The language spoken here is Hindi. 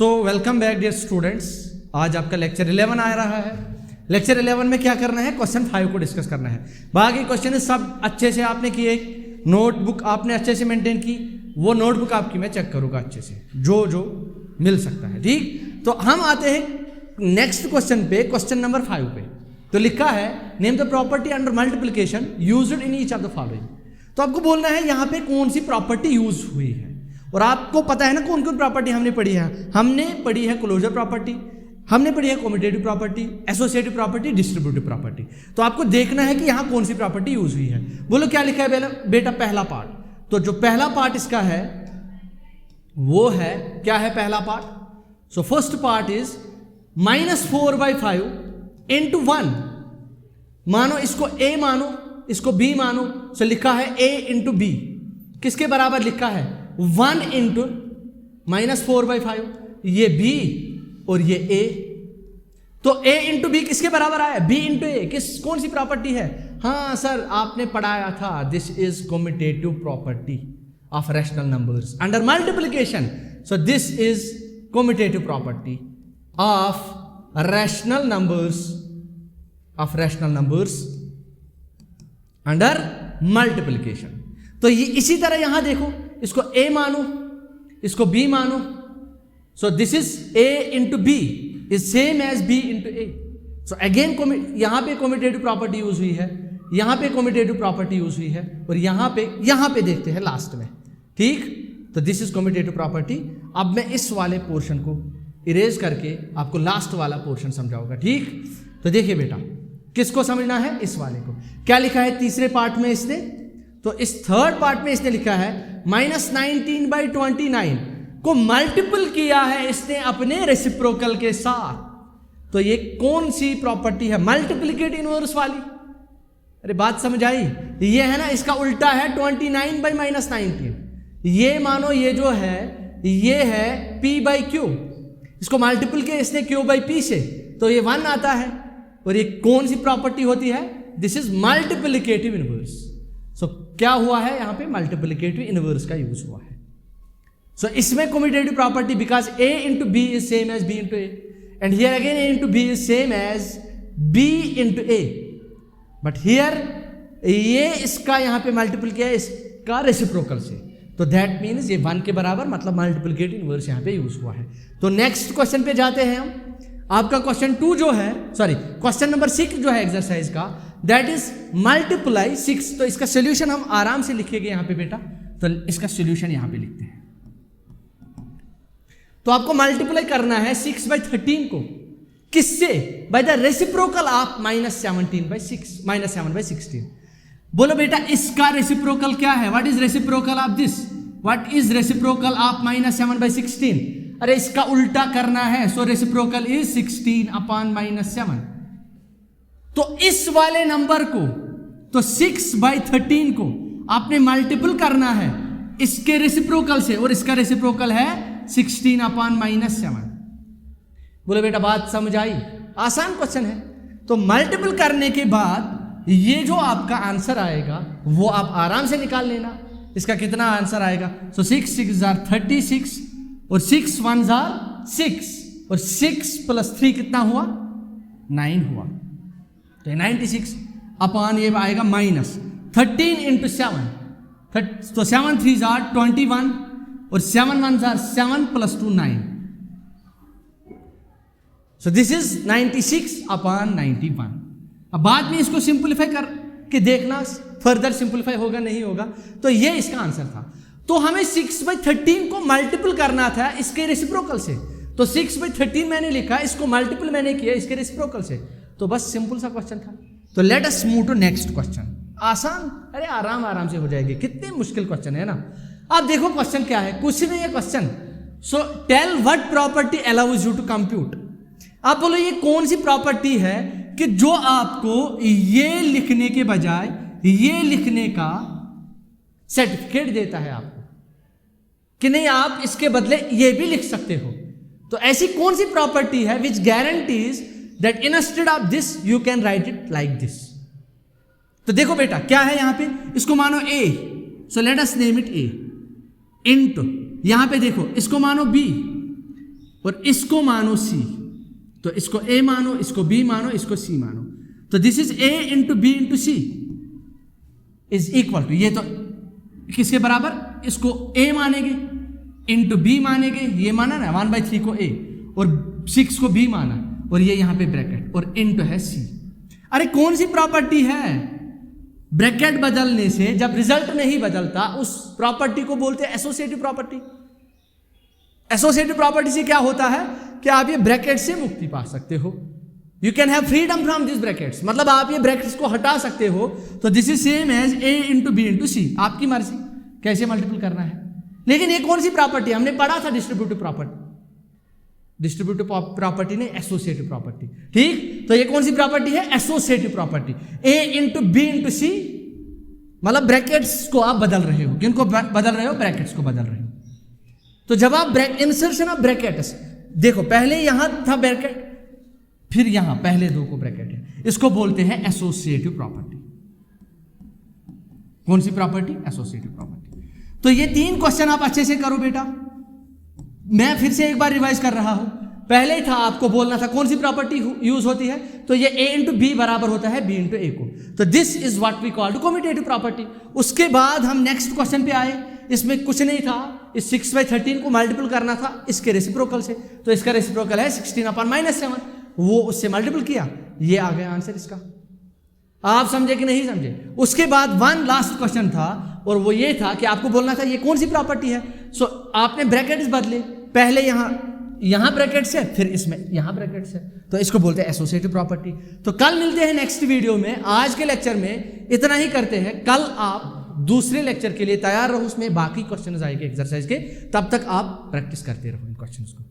सो वेलकम बैक डियर स्टूडेंट्स। आज आपका लेक्चर 11 आ रहा है। लेक्चर 11 में क्या करना है, क्वेश्चन 5 को डिस्कस करना है। बाकी क्वेश्चन सब अच्छे से आपने किए, नोटबुक आपने अच्छे से मेंटेन की, वो नोटबुक आपकी मैं चेक करूंगा अच्छे से, जो जो मिल सकता है। ठीक, तो हम आते हैं नेक्स्ट क्वेश्चन पे, क्वेश्चन नंबर 5 पे। तो लिखा है name the property under multiplication used in each of the following. तो आपको बोलना है यहाँ पे कौन सी प्रॉपर्टी यूज हुई है, और आपको पता है ना कौन कौन प्रॉपर्टी हमने पढ़ी है। हमने पढ़ी है क्लोजर प्रॉपर्टी, हमने पढ़ी है commutative property, associative property, distributive property. तो आपको देखना है कि यहाँ कौन सी प्रॉपर्टी यूज हुई है। बोलो क्या लिखा है बेटा, पहला पार्ट। तो जो पहला पार्ट इसका है वो है, क्या है पहला part? So first part is -4/5 into 1। मानो इसको a मानो, इसको b मानो। सो लिखा है a इंटू बी, किसके बराबर लिखा है? 1 इंटू -4/5, ये b और ये a। तो a इंटू बी किसके बराबर आया? b into a। कौन सी प्रॉपर्टी है? हाँ सर, आपने पढ़ाया था, this is commutative property of rational numbers under multiplication. So this is commutative property of rational numbers under multiplication. तो ये इसी तरह यहां देखो, इसको a मानो, इसको b मानो। So this is a into B is same as b into a। So again यहां पे कम्यूटेटिव प्रॉपर्टी यूज हुई है, यहां पे कम्यूटेटिव प्रॉपर्टी यूज हुई है, और यहां पे देखते हैं लास्ट में। ठीक, तो दिस इज कम्यूटेटिव प्रॉपर्टी। अब मैं इस वाले पोर्शन को इरेज करके आपको लास्ट वाला पोर्शन समझाऊंगा। ठीक, तो देखिए बेटा, किसको समझना है? इस वाले को। क्या लिखा है तीसरे पार्ट में इसने? तो इस थर्ड पार्ट में इसने लिखा है -19/29 को मल्टीपल किया है इसने अपने रेसिप्रोकल के साथ। तो ये कौन सी प्रॉपर्टी है? मल्टीप्लिकेट इनवर्स वाली। अरे बात समझ आई? ये है ना, इसका उल्टा है 29/-19। ये मानो ये जो है ये है p/q, इसको मल्टीपल किया इसने q/p से, तो ये 1 आता है। और ये कौन सी प्रॉपर्टी होती है? This is multiplicative inverse. So क्या हुआ है यहां पे? मल्टीप्लिकेटिव इनवर्स का यूज हुआ है। सो इसमें commutative property because a into B is same as b into a, and here again a into B is same as b into a। But here ये इसका यहां पे मल्टीपल किया है इसका रेसिप्रोकल से, तो दैट मीन्स ये 1 के बराबर, मतलब मल्टीप्लिकेटिव इनवर्स यहां पे यूज हुआ है। तो नेक्स्ट क्वेश्चन पे जाते हैं हम। आपका क्वेश्चन 2 जो है, सॉरी क्वेश्चन नंबर 6 जो है एक्सरसाइज का, दैट इज मल्टीप्लाई 6। तो इसका सोल्यूशन हम आराम से लिखेंगे यहां पे बेटा। तो इसका सोल्यूशन यहां पे लिखते हैं। तो आपको मल्टीप्लाई करना है 6/13 को, किससे? By the reciprocal of -7/16। बोलो बेटा, इसका रेसिप्रोकल क्या है? What is reciprocal of this? What is reciprocal of -7/16? अरे इसका उल्टा करना है। सो रेसिप्रोकल इज 16/-7। तो इस वाले नंबर को, तो 6/13 को आपने मल्टीपल करना है इसके रेसिप्रोकल से, और इसका रेसिप्रोकल है 16/-7। बोले बेटा बात समझ आई? आसान क्वेश्चन है। तो मल्टीपल करने के बाद ये जो आपका आंसर आएगा वो आप आराम से निकाल लेना। इसका कितना आंसर आएगा? सो 6 6 36, और 6 1 6, और 6 + 3 कितना हुआ? 9 हुआ। तो 96 अपॉन ये आएगा -13 इंटू 7। तो 7 3 21, और 7 1 7 + 2 9। सो दिस इज 96/91। अब बाद में इसको सिंप्लीफाई करके देखना, फर्दर सिंप्लीफाई होगा नहीं होगा। तो ये इसका आंसर था। तो हमें 6/13 को मल्टीपल करना था इसके रेसिप्रोकल से। तो 6/13 मैंने लिखा, इसको मल्टीपल मैंने किया इसके रेसिप्रोकल से। तो बस सिंपल सा क्वेश्चन था। तो let us move to next question. आसान, अरे आराम से हो जाएगी। कितने मुश्किल क्वेश्चन है ना। आप देखो क्वेश्चन क्या है, कुछ नहीं है question. So tell what property allows you to compute. आप बोलो ये कौन सी प्रॉपर्टी है कि जो आपको ये लिखने के बजाय ये लिखने का सर्टिफिकेट देता है आपको, कि नहीं आप इसके बदले ये भी लिख सकते हो। तो ऐसी कौन सी प्रॉपर्टी है which guarantees that instead of this you can write it like this. तो देखो बेटा क्या है यहां पे, इसको मानो a, so let us name it a, into यहां पे देखो इसको मानो b, और इसको मानो सी, तो इसको ए मानो, इसको बी मानो, इसको सी मानो, तो this is A into B into C is equal to, ये तो किसके बराबर, इसको ए मानेंगे इंटू बी मानेंगे, ये माना ना 1/3 को ए और 6 को बी माना, और ये यहां पे ब्रैकेट और इंटू है सी। अरे कौन सी प्रॉपर्टी है, ब्रैकेट बदलने से जब रिजल्ट नहीं बदलता उस प्रॉपर्टी को बोलते हैं एसोसिएटिव प्रॉपर्टी। एसोसिएटिव प्रॉपर्टी से क्या होता है कि आप ये ब्रैकेट से मुक्ति पा सकते हो, you can have freedom from this brackets, मतलब आप ये ब्रैकेट्स को हटा सकते हो। तो this is same as A into B into C, आपकी मर्जी कैसे मल्टीपल करना है। लेकिन ये कौन सी प्रॉपर्टी, हमने पढ़ा था डिस्ट्रीब्यूटिव प्रॉपर्टी, डिस्ट्रीब्यूटिव प्रॉपर्टी ने एसोसिएटिव प्रॉपर्टी, ठीक। तो ये कौन सी प्रॉपर्टी है, एसोसिएटिव प्रॉपर्टी। ए इंटू बी इंटू सी, मतलब ब्रैकेट्स को आप बदल रहे हो, किनको बदल रहे हो, ब्रैकेट्स को बदल रहे हो। तो जब आप इंसर्शन ऑफ ब्रैकेट्स, देखो पहले यहां था ब्रैकेट, फिर यहां पहले दो को ब्रैकेट है, इसको बोलते हैं एसोसिएटिव प्रॉपर्टी। कौन सी प्रॉपर्टी, एसोसिएटिव प्रॉपर्टी। तो ये 3 क्वेश्चन आप अच्छे से करो बेटा। मैं फिर से एक बार रिवाइज कर रहा हूं, पहले ही था आपको बोलना था कौन सी प्रॉपर्टी यूज होती है, तो ये ए इंटू बी बराबर होता है बी इंटू ए को, तो this is what we called commutative property. उसके बाद हम नेक्स्ट क्वेश्चन पे आए, इसमें कुछ नहीं था, इस 6/13 को मल्टीपल करना था इसके रेसिप्रोकल से, तो इसका रेसिप्रोकल है 16/-7, वो उससे मल्टीपल किया, ये आ गया आंसर इसका। आप समझे कि नहीं समझे। उसके बाद 1 लास्ट क्वेश्चन था, और वो ये था कि आपको बोलना था ये कौन सी प्रॉपर्टी है। सो आपने ब्रैकेट्स बदले, पहले यहां ब्रैकेट्स है, फिर इसमें यहां ब्रैकेट्स है, तो इसको बोलते हैं एसोसिएटिव प्रॉपर्टी। तो कल मिलते हैं नेक्स्ट वीडियो में। आज के लेक्चर में इतना ही करते हैं, कल आप दूसरे लेक्चर के लिए तैयार रहो, उसमें बाकी क्वेश्चन आएंगे एक्सरसाइज के, तब तक आप प्रैक्टिस करते रहो इन क्वेश्चंस को।